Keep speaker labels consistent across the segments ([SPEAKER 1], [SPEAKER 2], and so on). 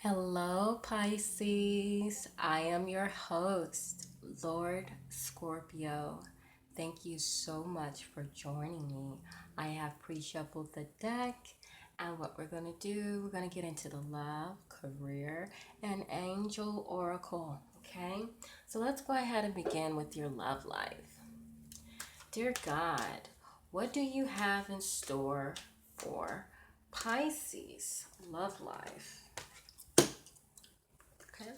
[SPEAKER 1] Hello, Pisces. I am your host, Lord Scorpio. Thank you so much for joining me. I have pre shuffled the deck, and what we're going to do, we're going to get into the love, career, and angel oracle. Okay, so let's go ahead and begin with your love life. Dear God, what do you have in store for Pisces love life? Okay.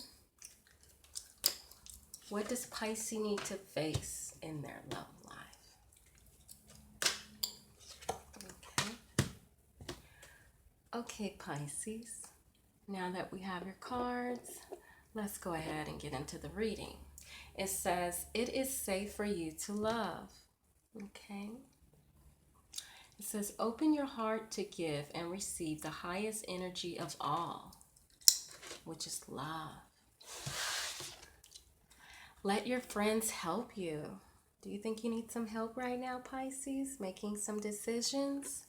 [SPEAKER 1] What does Pisces need to face in their love life? Okay. Okay, Pisces. Now that we have your cards, let's go ahead and get into the reading. It says, it is safe for you to love. Okay. It says, open your heart to give and receive the highest energy of all, which is love. Let your friends help you. Do you think you need some help right now, Pisces? Making some decisions?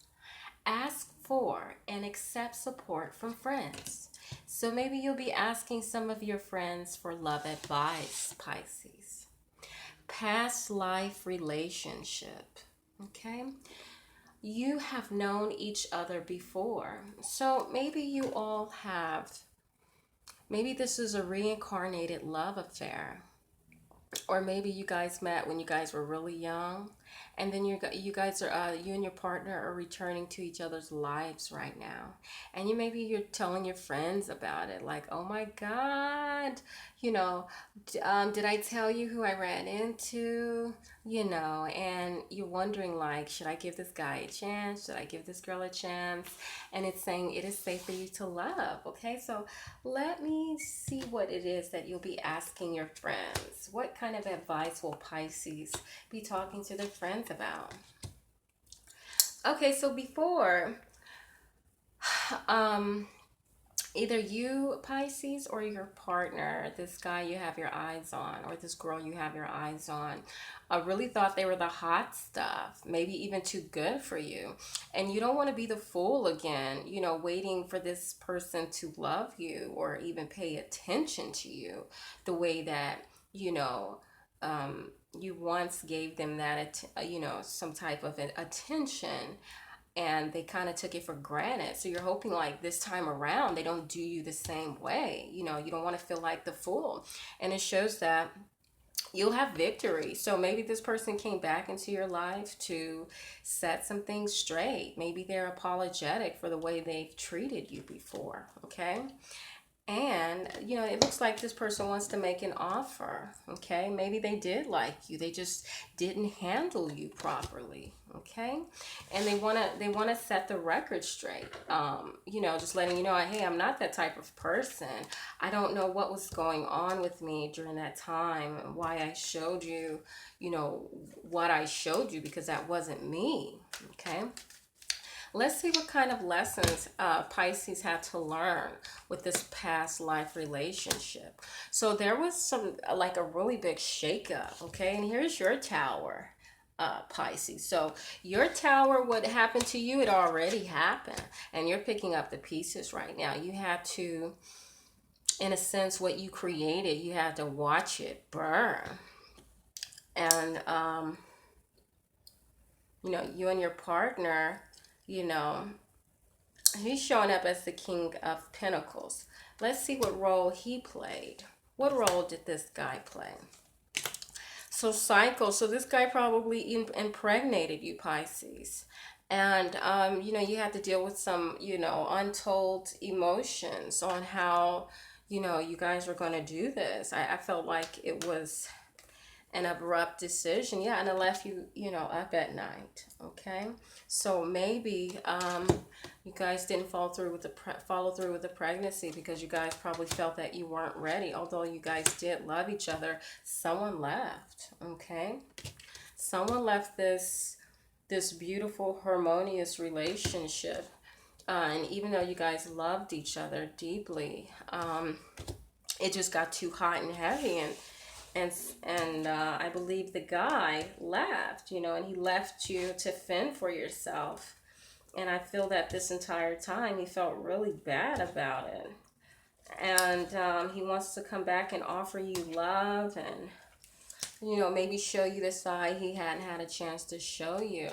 [SPEAKER 1] Ask for and accept support from friends. So maybe you'll be asking some of your friends for love advice, Pisces. Past life relationship. Okay? You have known each other before. So maybe you all have, maybe this is a reincarnated love affair. Or maybe you guys met when you guys were really young, and then you guys are you and your partner are returning to each other's lives right now, and you're telling your friends about it, like, oh my God, you know, did I tell you who I ran into? And you're wondering, like, should I give this guy a chance? Should I give this girl a chance? And it's saying it is safe for you to love. Okay, so let me see what it is that you'll be asking your friends. What kind of advice will Pisces be talking to their friends about? Okay, so before, um, either you, Pisces, or your partner, this guy you have your eyes on, or this girl you have your eyes on, really thought they were the hot stuff, maybe even too good for you. And you don't want to be the fool again, waiting for this person to love you or even pay attention to you the way that, you once gave them that, some type of an attention, and they kind of took it for granted. So you're hoping, like, this time around they don't do you the same way. You don't want to feel like the fool. And it shows that you'll have victory. So maybe this person came back into your life to set some things straight. Maybe they're apologetic for the way they've treated you before. Okay. And, it looks like this person wants to make an offer. Okay. Maybe they did like you. They just didn't handle you properly. Okay. And they want to set the record straight. Just letting you know, hey, I'm not that type of person. I don't know what was going on with me during that time and why I showed you, what I showed you, because that wasn't me. Okay. Let's see what kind of lessons Pisces had to learn with this past life relationship. So there was like a really big shakeup, okay? And here's your tower, Pisces. So your tower, what happened to you, it already happened. And you're picking up the pieces right now. You had to, in a sense, what you created, you had to watch it burn. And, you and your partner, you know, he's showing up as the King of Pentacles. Let's see what role he played. What role did this guy play? So cycle. So this guy probably impregnated you, Pisces. And, you had to deal with some, untold emotions on how, you guys were going to do this. I felt like it was an abrupt decision, yeah, and it left you, up at night. Okay, so maybe you guys didn't follow through with the pregnancy because you guys probably felt that you weren't ready. Although you guys did love each other, someone left. Okay, someone left this beautiful, harmonious relationship, and even though you guys loved each other deeply, it just got too hot and heavy, and I believe the guy left, and he left you to fend for yourself. And I feel that this entire time he felt really bad about it. And he wants to come back and offer you love and, maybe show you the side he hadn't had a chance to show you.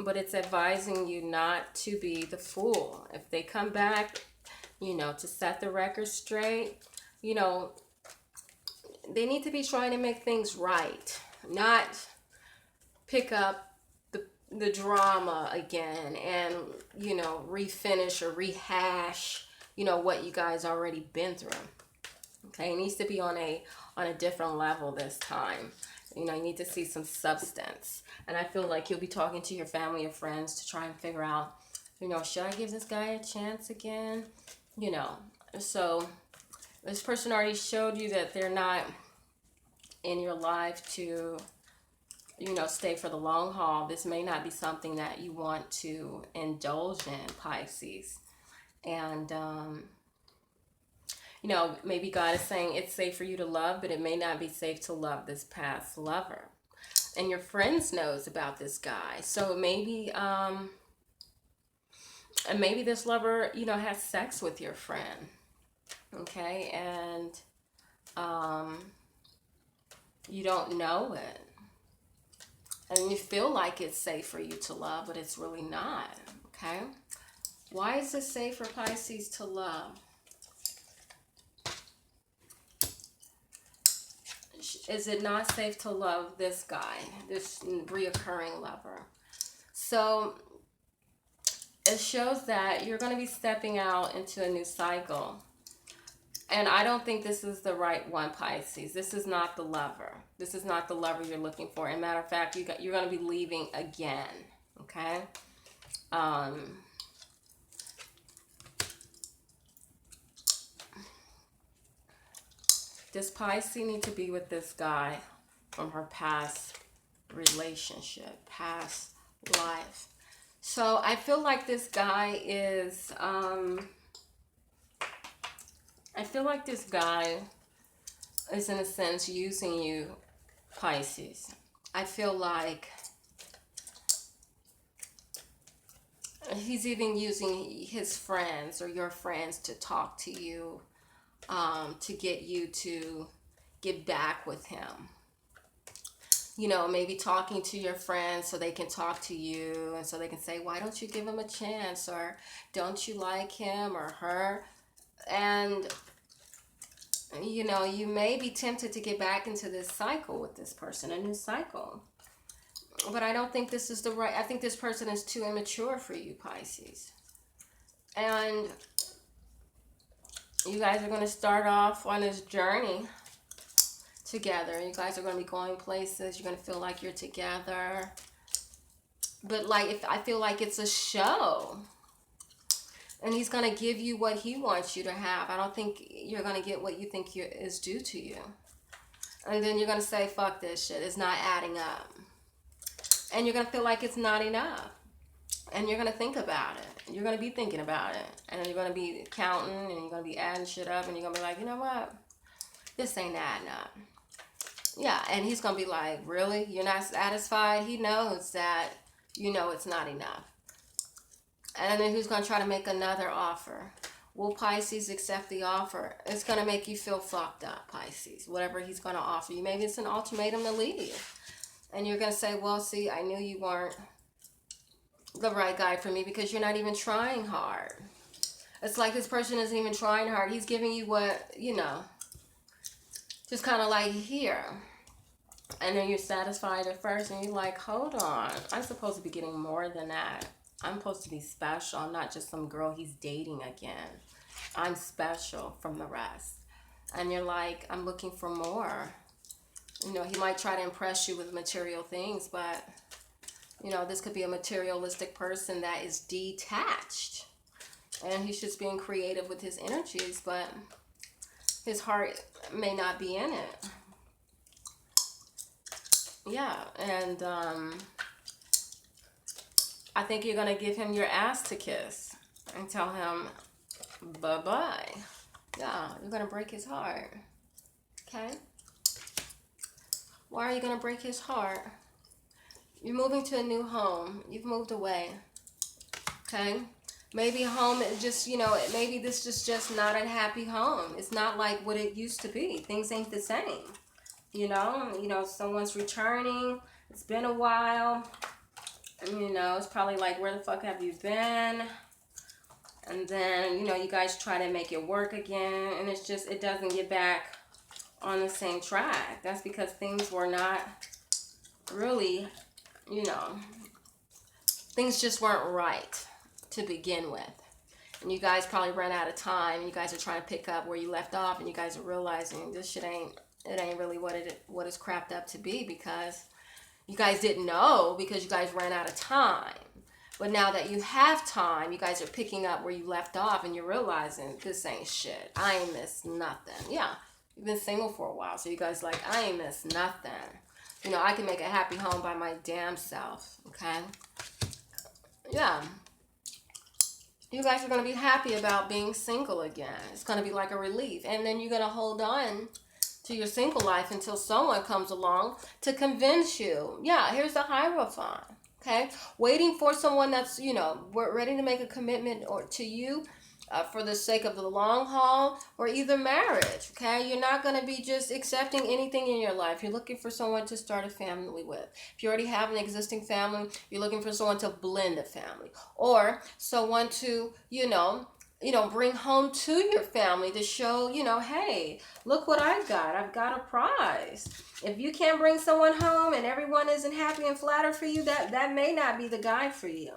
[SPEAKER 1] But it's advising you not to be the fool. If they come back, to set the record straight, you know, they need to be trying to make things right, not pick up the drama again and, refinish or rehash, what you guys already been through. Okay, it needs to be on a different level this time. You need to see some substance. And I feel like you'll be talking to your family or friends to try and figure out, should I give this guy a chance again? So this person already showed you that they're not in your life to, stay for the long haul. This may not be something that you want to indulge in, Pisces. And, maybe God is saying it's safe for you to love, but it may not be safe to love this past lover. And your friends knows about this guy. So maybe, and maybe this lover, has sex with your friend. Okay. And, you don't know it. And you feel like it's safe for you to love, but it's really not. Okay. Why is it safe for Pisces to love? Is it not safe to love this guy, this reoccurring lover? So it shows that you're going to be stepping out into a new cycle. And I don't think this is the right one, Pisces. This is not the lover. This is not the lover you're looking for. As a matter of fact, you're going to be leaving again. Okay? Does Pisces need to be with this guy from her past relationship, past life? So I feel like this guy is, in a sense using you, Pisces. I feel like he's even using his friends or your friends to talk to you, to get you to get back with him. Maybe talking to your friends so they can talk to you and so they can say, why don't you give him a chance? Or don't you like him or her? And, you may be tempted to get back into this cycle with this person, a new cycle. But I don't think this is the right, I think this person is too immature for you, Pisces. And you guys are going to start off on this journey together. You guys are going to be going places. You're going to feel like you're together. But I feel like it's a show. And he's going to give you what he wants you to have. I don't think you're going to get what you think is due to you. And then you're going to say, fuck this shit. It's not adding up. And you're going to feel like it's not enough. And you're going to think about it. You're going to be thinking about it. And you're going to be counting and you're going to be adding shit up. And you're going to be like, you know what? This ain't adding up. Yeah, and he's going to be like, really? You're not satisfied? He knows that, it's not enough. And then he's going to try to make another offer. Will Pisces accept the offer? It's going to make you feel fucked up, Pisces. Whatever he's going to offer you. Maybe it's an ultimatum to leave. And you're going to say, well, see, I knew you weren't the right guy for me because you're not even trying hard. It's like this person isn't even trying hard. He's giving you what, just kind of like here. And then you're satisfied at first and you're like, hold on. I'm supposed to be getting more than that. I'm supposed to be special. I'm not just some girl he's dating again. I'm special from the rest. And you're like, I'm looking for more. He might try to impress you with material things, but, this could be a materialistic person that is detached. And he's just being creative with his energies, but his heart may not be in it. Yeah, and I think you're going to give him your ass to kiss and tell him bye-bye. Yeah, you're going to break his heart. Okay? Why are you going to break his heart? You're moving to a new home. You've moved away. Okay? Maybe home is just, maybe this is just not a happy home. It's not like what it used to be. Things ain't the same. Someone's returning. It's been a while. It's probably like, where the fuck have you been? And then, you guys try to make it work again, and it doesn't get back on the same track. That's because things were not really, things just weren't right to begin with. And you guys probably ran out of time, and you guys are trying to pick up where you left off, and you guys are realizing this shit ain't really what it's crapped up to be, because you guys didn't know, because you guys ran out of time. But now that you have time, you guys are picking up where you left off, and you're realizing this ain't shit. I ain't missed nothing. Yeah, you've been single for a while, so you guys like, I ain't missed nothing. I can make a happy home by my damn self, okay? Yeah. You guys are going to be happy about being single again. It's going to be like a relief. And then you're going to hold on to your single life until someone comes along to convince you. Yeah, here's the Hierophant. Okay, waiting for someone that's, we're ready to make a commitment to you for the sake of the long haul, or either marriage. Okay, you're not going to be just accepting anything in your life. You're looking for someone to start a family with. If you already have an existing family, you're looking for someone to blend a family, or someone to, bring home to your family to show, hey, look what I've got. I've got a prize. If you can't bring someone home and everyone isn't happy and flattered for you, that may not be the guy for you.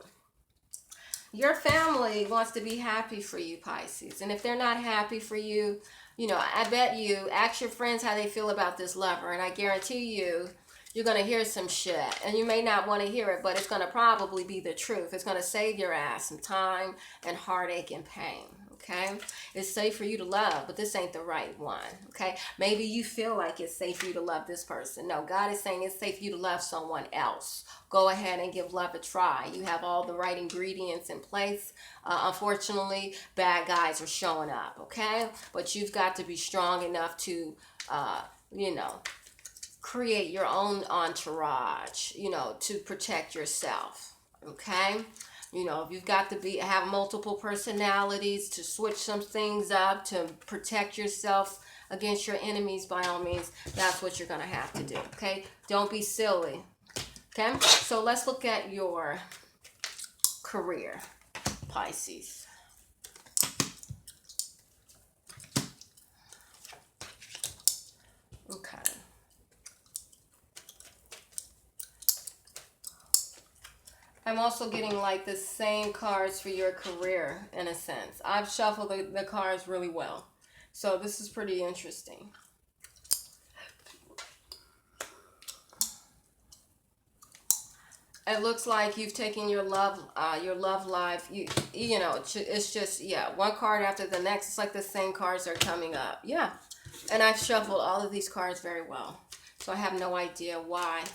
[SPEAKER 1] Your family wants to be happy for you, Pisces. And if they're not happy for you, I bet you, ask your friends how they feel about this lover, and I guarantee you're going to hear some shit. And you may not want to hear it, but it's going to probably be the truth. It's going to save your ass some time and heartache and pain. Okay? It's safe for you to love, but this ain't the right one. Okay? Maybe you feel like it's safe for you to love this person. No, God is saying it's safe for you to love someone else. Go ahead and give love a try. You have all the right ingredients in place. Unfortunately, bad guys are showing up. Okay? But you've got to be strong enough to, create your own entourage, to protect yourself. Okay? If you've got to have multiple personalities, to switch some things up, to protect yourself against your enemies, by all means, that's what you're going to have to do. Okay? Don't be silly. Okay? So let's look at your career, Pisces. Okay. I'm also getting like the same cards for your career, in a sense. I've shuffled the cards really well. So this is pretty interesting. It looks like you've taken your love life. It's just, yeah, one card after the next. It's like the same cards are coming up. Yeah. And I've shuffled all of these cards very well. So I have no idea why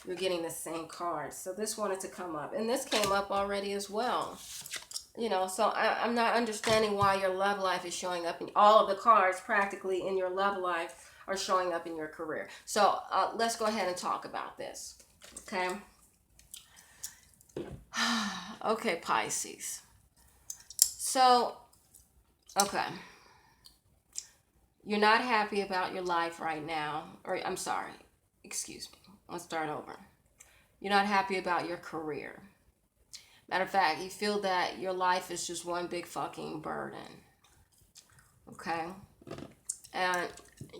[SPEAKER 1] you're getting the same cards. So this wanted to come up, and this came up already as well. So I'm not understanding why your love life is showing up, in all of the cards practically in your love life are showing up in your career. So let's go ahead and talk about this. Okay. Okay, Pisces. So, okay. You're not happy about your life right now, or I'm sorry, excuse me. Let's start over. You're not happy about your career. Matter of fact, you feel that your life is just one big fucking burden. Okay? And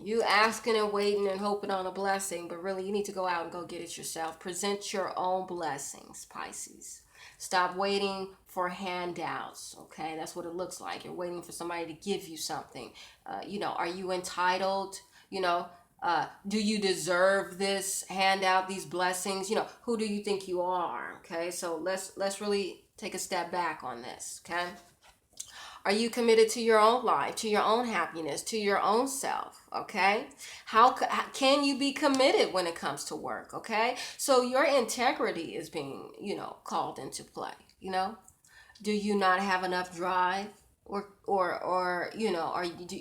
[SPEAKER 1] you asking and waiting and hoping on a blessing, but really you need to go out and go get it yourself. Present your own blessings, Pisces. Stop waiting for handouts, okay? That's what it looks like. You're waiting for somebody to give you something. Are you entitled? Do you deserve this handout, these blessings? Who do you think you are? Okay, so let's really take a step back on this. Okay, are you committed to your own life, to your own happiness, to your own self? Okay, how can you be committed when it comes to work? Okay, so your integrity is being called into play. Do you not have enough drive? Or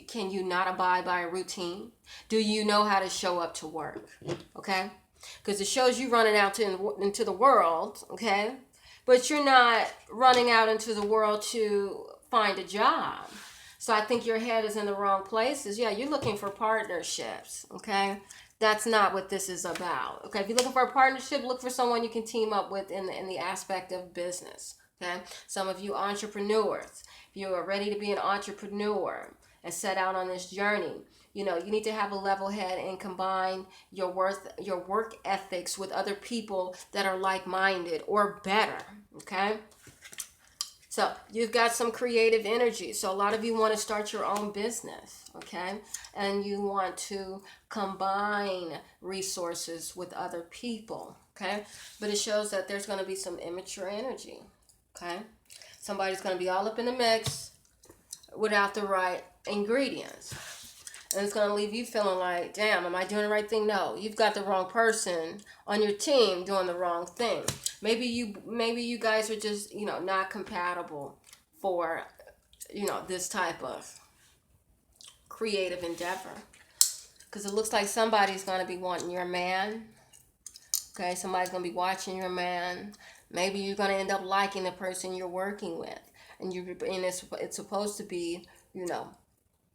[SPEAKER 1] can you not abide by a routine? Do you know how to show up to work? Okay, because it shows you running out into the world. Okay, but you're not running out into the world to find a job. So I think your head is in the wrong places. Yeah, you're looking for partnerships, okay? That's not what this is about. Okay, if you're looking for a partnership, look for someone you can team up with in the aspect of business. Okay, some of you entrepreneurs, if you are ready to be an entrepreneur and set out on this journey, you know, you need to have a level head and combine your work ethics with other people that are like-minded or better. Okay, so you've got some creative energy. So a lot of you want to start your own business, okay? And you want to combine resources with other people, okay? But it shows that there's going to be some immature energy, okay? Somebody's going to be all up in the mix without the right ingredients. And it's going to leave you feeling like, damn, am I doing the right thing? No, you've got the wrong person on your team doing the wrong thing. Maybe you guys are just, you know, not compatible for, you know, this type of creative endeavor. Because it looks like somebody's going to be wanting your man. Okay, somebody's going to be watching your man. Maybe you're going to end up liking the person you're working with. And it's supposed to be, you know,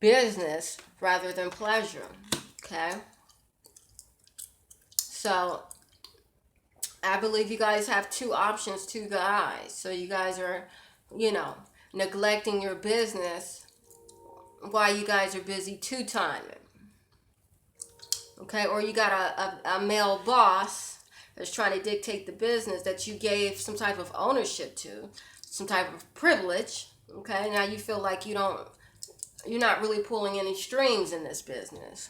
[SPEAKER 1] business rather than pleasure. Okay, so I believe you guys have two options, two guys. So you guys are, you know, neglecting your business while you guys are busy two-timing. Okay, or you got a male boss that's trying to dictate the business that you gave some type of ownership to, some type of privilege. Okay, now you feel like you're not really pulling any strings in this business.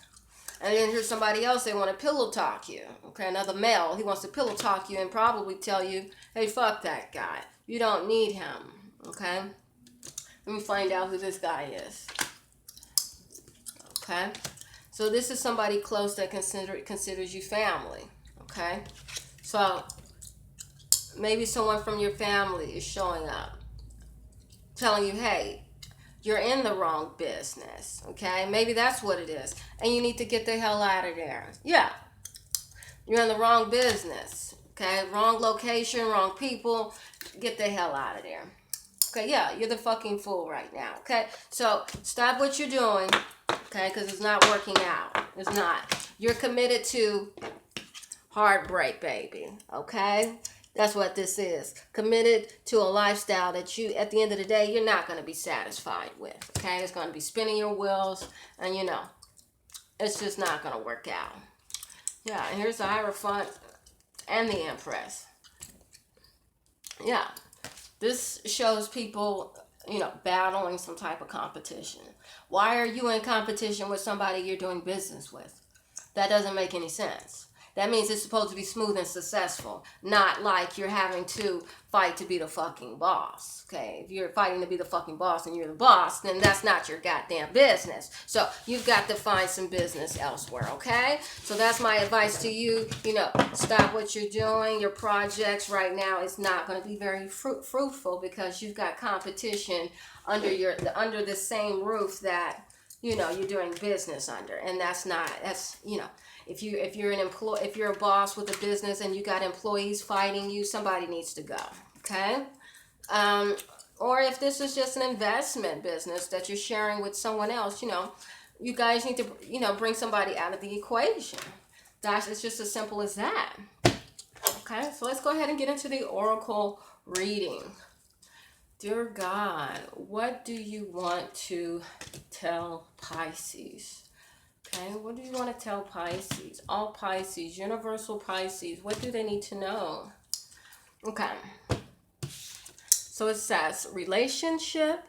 [SPEAKER 1] And then here's somebody else, they want to pillow talk you. Okay, another male, he wants to pillow talk you and probably tell you, hey, fuck that guy. You don't need him. Okay? Let me find out who this guy is. Okay? So this is somebody close that considers you family. Okay? So maybe someone from your family is showing up, telling you, hey, you're in the wrong business, okay? Maybe that's what it is. And you need to get the hell out of there. Yeah. You're in the wrong business, okay? Wrong location, wrong people. Get the hell out of there. Okay, yeah, you're the fucking fool right now, okay? So stop what you're doing, okay? Because it's not working out. It's not. You're committed to heartbreak, baby, okay? That's what this is. Committed to a lifestyle that you, at the end of the day, you're not going to be satisfied with. Okay? It's going to be spinning your wheels. And, you know, it's just not going to work out. Yeah, and here's the Hierophant and the Empress. Yeah. This shows people, you know, battling some type of competition. Why are you in competition with somebody you're doing business with? That doesn't make any sense. That means it's supposed to be smooth and successful, not like you're having to fight to be the fucking boss, okay? If you're fighting to be the fucking boss and you're the boss, then that's not your goddamn business. So you've got to find some business elsewhere, okay? So that's my advice to you. You know, stop what you're doing. Your projects right now is not going to be very fruitful because you've got competition under the same roof that, you know, you're doing business under. And that's, you know, if you're a boss with a business and you got employees fighting you, somebody needs to go. Okay? Or if this is just an investment business that you're sharing with someone else, you know, you guys need to, you know, bring somebody out of the equation. It's just as simple as that. Okay? So let's go ahead and get into the oracle reading. Dear God, what do you want to tell Pisces? Okay, what do you want to tell Pisces? All Pisces, universal Pisces, what do they need to know? Okay. So it says, relationship.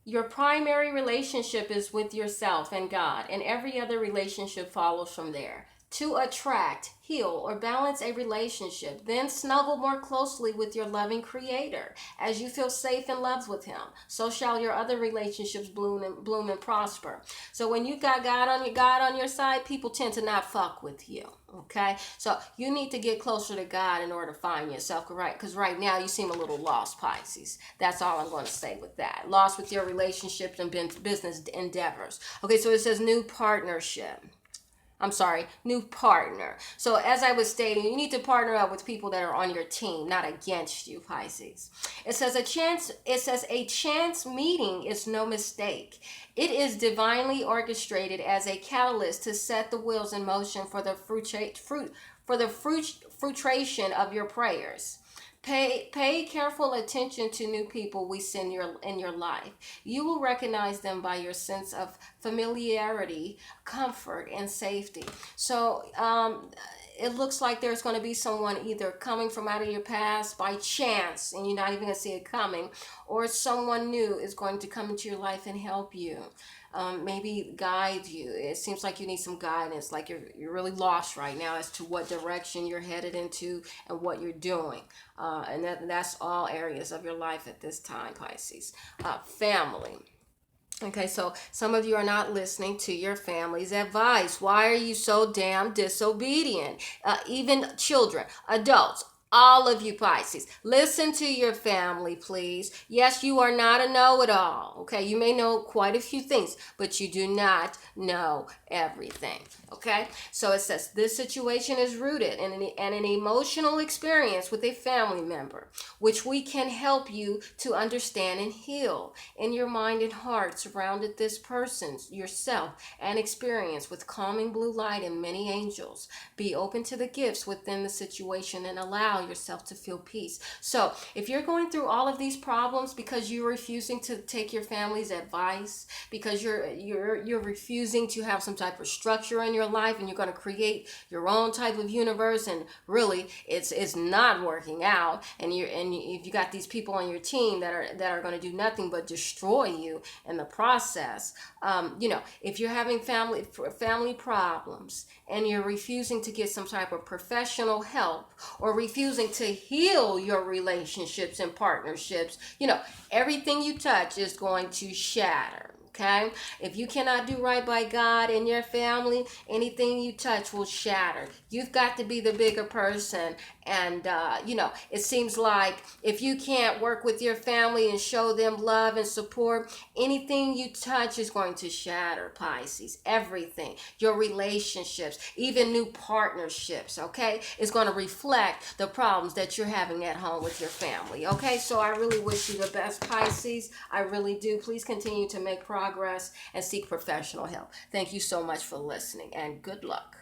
[SPEAKER 1] Your primary relationship is with yourself and God, and every other relationship follows from there. To attract, heal, or balance a relationship, then snuggle more closely with your loving Creator. As you feel safe and loved with Him, so shall your other relationships bloom and prosper. So when you got God on your side, people tend to not fuck with you. Okay, so you need to get closer to God in order to find yourself, right? Because right now you seem a little lost, Pisces. That's all I'm going to say with that. Lost with your relationships and business endeavors. Okay, so it says new partnership. I'm sorry, new partner. So as I was stating, you need to partner up with people that are on your team, not against you, Pisces. It says a chance meeting is no mistake. It is divinely orchestrated as a catalyst to set the wheels in motion for the fruitration of your prayers. Pay careful attention to new people we send in your life. You will recognize them by your sense of familiarity, comfort, and safety. So it looks like there's going to be someone either coming from out of your past by chance and you're not even going to see it coming, or someone new is going to come into your life and help you. Maybe guide you. It seems like you need some guidance, like you're really lost right now as to what direction you're headed into and what you're doing. And that's all areas of your life at this time, Pisces. Family. Okay, so some of you are not listening to your family's advice. Why are you so damn disobedient? Even children, adults, all of you Pisces, listen to your family, please. Yes, you are not a know-it-all. Okay, you may know quite a few things, but you do not know everything. Okay, so it says this situation is rooted in an emotional experience with a family member, which we can help you to understand and heal. In your mind and heart, surrounded this person, yourself, and experience with calming blue light and many angels. Be open to the gifts within the situation and allow yourself to feel peace. So if you're going through all of these problems because you're refusing to take your family's advice, because you're refusing to have some type of structure in your life, and you're going to create your own type of universe, and really it's not working out, and if you got these people on your team that are going to do nothing but destroy you in the process, if you're having family problems and you're refusing to get some type of professional help, or refusing to heal your relationships and partnerships, everything you touch is going to shatter. Okay? If you cannot do right by God and your family, anything you touch will shatter. You've got to be the bigger person. And, it seems like if you can't work with your family and show them love and support, anything you touch is going to shatter, Pisces. Everything. Your relationships, even new partnerships, okay, is going to reflect the problems that you're having at home with your family. Okay? So I really wish you the best, Pisces. I really do. Please continue to make progress and seek professional help. Thank you so much for listening, and good luck.